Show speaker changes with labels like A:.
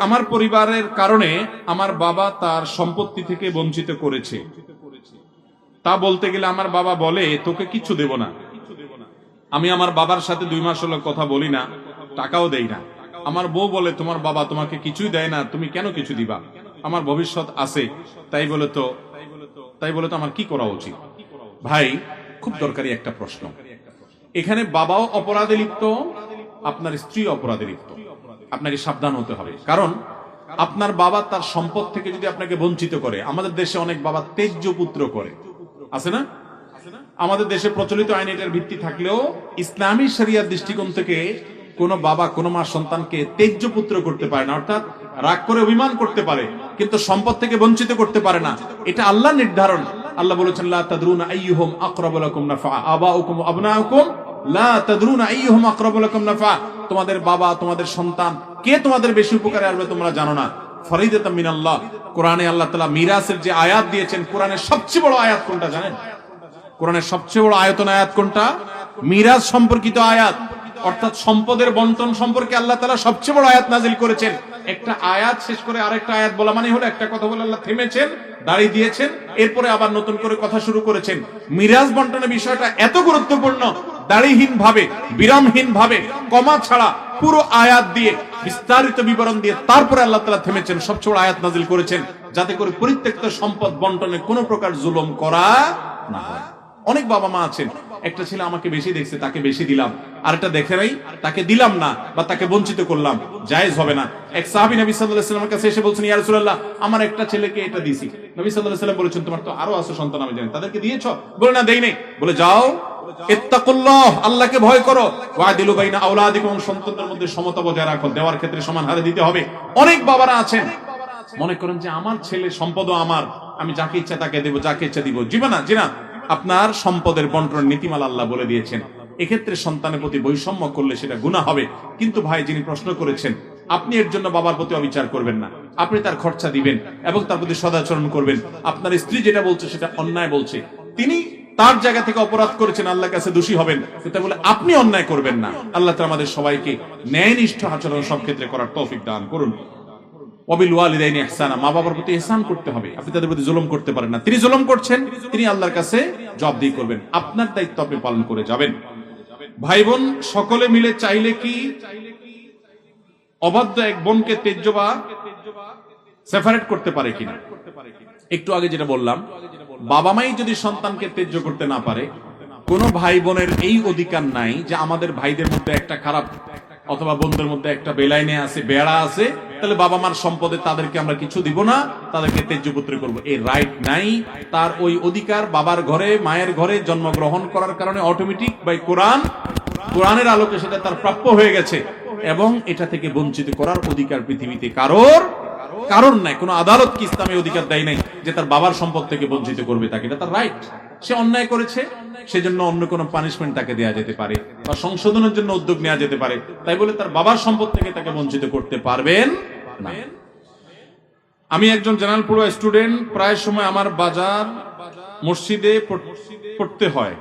A: আমার পরিবারের কারণে আমার বাবা তার সম্পত্তি থেকে বঞ্চিত করেছে। তা বলতে গেলে আমার বাবা বলে তোকে কিছু দেব না। আমি আমার বাবার সাথে 2 মাস হলো কথা বলি না, টাকাও দেই না। আমার বউ বলে তোমার বাবা তোমাকে কিছুই দেয় না, তুমি কেন কিছু দিবা? আমার ভবিষ্যৎ আছে, তাই বলে তো আমার কি করা উচিত? ভাই, খুব দরকারি একটা প্রশ্ন। এখানে বাবাও অপরাধে লিপ্ত, আপনার স্ত্রী অপরাধে লিপ্ত। আপনাকে সাবধান হতে হবে, কারণ আপনার বাবা তার সম্পদ থেকে যদি আপনাকে বঞ্চিত করে, আমাদের দেশে অনেক বাবা তেজ্য পুত্র করে, আছে না? আমাদের দেশে প্রচলিত আইন এটার ভিত্তি থাকলেও ইসলামী শরিয়ার দৃষ্টিকোণ থেকে কোন বাবা কোন মা সন্তানকে তেজ্য পুত্র করতে পারে না, অর্থাৎ রাগ করে অভিমান করতে পারে কিন্তু সম্পদ থেকে বঞ্চিত করতে পারে না। এটা আল্লাহর নির্ধারণ। আল্লাহ বলেছেন লা তাদরুনা আইয়ুহুম আকরাবু লাকুম নাফা আবাউকুম ওয়া আবনাউকুম লা তাদরুনা আইয়ুহুম আকরাবু লাকুম নাফা। তোমাদের বাবা তোমাদের সন্তান কে তোমাদের বেশি উপকারে আসবে তোমরা জানো না। ফরিদাতাম মিনাল্লাহ। কোরআনে আল্লাহ তাআলা মিরাসের যে আয়াত দিয়েছেন, কোরআনের সবচেয়ে বড় আয়াত কোনটা জানেন? কোরআনের সবচেয়ে বড় আয়াতন আয়াত কোনটা? মিরাস সম্পর্কিত আয়াত, অর্থাৎ সম্পদের বন্টন সম্পর্কে আল্লাহ তাআলা সবচেয়ে বড় আয়াত নাজিল করেছেন। একটা আয়াত শেষ করে আরেকটা আয়াত বলা মানে হলো একটা কথা বলে আল্লাহ থেমেছেন, দাঁড়িয়ে দিয়েছেন, এরপরে আবার নতুন করে কথা শুরু করেছেন। মিরাজ বন্টনের বিষয়টা এত গুরুত্বপূর্ণ, দাড়িহীন ভাবে, বিরামহীন ভাবে, কমা ছাড়া পুরো আয়াত দিয়ে বিস্তারিত বিবরণ দিয়ে তারপরে আল্লাহ তাআলা থেমেছেন, সবচেয়ে বড় আয়াত নাজিল করেছেন, যাতে করে পরিত্যক্ত সম্পদ বন্টনে কোনো প্রকার জুলুম করা না হয়। অনেক বাবা মা আছেন, একটা ছেলে আমাকে বেশি দেখছে তাকে বেশি দিলাম, আর একটা দেখে নাই তাকে দিলাম না বা তাকে বঞ্চিত করলাম, জায়েজ হবে না। এক সাহাবী নবী সাল্লাল্লাহু আলাইহি ওয়াসাল্লামের কাছে এসে বলছেন, ইয়া রাসূলুল্লাহ, আমার একটা ছেলেকে এটা দিয়েছি। নবী সাল্লাল্লাহু আলাইহি ওয়াসাল্লাম বলেছেন, তোমার তো আরো আছে সন্তান, আমি জানি, তাদেরকে দিয়েছো? বলে না, দেই নাই। বলে যাও, ইত্তাকুল্লাহ, আল্লাহকে ভয় করো, ওয়াদিলু বাইনা আওলাদিকুম, সন্তানদের মধ্যে সমতা বজায় রাখো, দেওয়ার ক্ষেত্রে সমান হারে দিতে হবে। অনেক বাবারা আছেন মনে করেন যে আমার ছেলে সম্পদও আমার, আমি যাকে ইচ্ছা তাকে দেব, যাকে ইচ্ছা দিব। জি না, আপনার সম্পদের বন্টনের নীতিমালা আল্লাহ বলে দিয়েছেন। এক্ষেত্রে সন্তানের প্রতি বৈষম্য করলে সেটা গুনাহ হবে। কিন্তু ভাই, যিনি প্রশ্ন করেছেন, আপনি এর জন্য বাবার প্রতি অবিচার করবেন না, আপনি তার খরচা দিবেন এবং তার প্রতি সদাচরণ করবেন। আপনার স্ত্রী যেটা বলছে সেটা অন্যায় বলছে, তিনি তার জায়গা থেকে অপরাধ করেছেন, আল্লাহর কাছে দোষী হবেন, সেটা বলে আপনি অন্যায় করবেন না। আল্লাহ তাআলা আমাদের সবাইকে ন্যায়নিষ্ঠ আচরণ সব ক্ষেত্রে করার তৌফিক দান করুন। ওয়াবিল ওয়ালিদাইনি ইহসানা, মা বাবার প্রতি ইহসান করতে হবে, আপনি তাদের প্রতি জুলুম করতে পারেন না। তিনি জুলুম করছেন, তিনি আল্লাহর কাছে জবাবদিহি করবেন, আপনার দায়িত্ব আপনি পালন করে যাবেন। ভাই বোন সকলে মিলে চাইলে কি অবাধ্য এক বোনকে তেজ্য বা সেপারেট করতে পারে কিনা? একটু আগে যেটা বললাম, বাবা মাই যদি সন্তানকে তেজ্য করতে না পারে, কোন ভাই বোনের এই অধিকার নাই যে আমাদের ভাইদের মধ্যে একটা খারাপ অথবা বোনদের মধ্যে একটা বেলাইনে আছে, বেড়া আছে, তাহলে বাবা মার সম্পদে তাদেরকে আমরা কিছু দিব না, তাদেরকে তেজ্যপুত্র করবো, এই রাইট নাই। তার ওই অধিকার বাবার ঘরে মায়ের ঘরে জন্মগ্রহণ করার কারণে অটোমেটিক বাই কোরআনের আলোকে সেটা তার প্রাপ্য হয়ে গেছে, এবং এটা থেকে বঞ্চিত করার অধিকার পৃথিবীতে কারণ নাই। কোন আদালত কি ইসলামে অধিকার দেয় নাই যে তার বাবার সম্পদ থেকে বঞ্চিত করবে তাকে, এটা তার রাইট। সে অন্যায় করেছে, সেজন্য অন্য কোনো পানিশমেন্ট তাকে দেওয়া যেতে পারে বা সংশোধনের জন্য উদ্যোগ নেওয়া যেতে পারে, তাই বলে তার বাবার সম্পদ থেকে তাকে বঞ্চিত করতে পারবেন না। আমি একজন জেনারেল পড়ুয়া স্টুডেন্ট, প্রায় সময় আমার বাজার মসজিদে পড়তে হয়।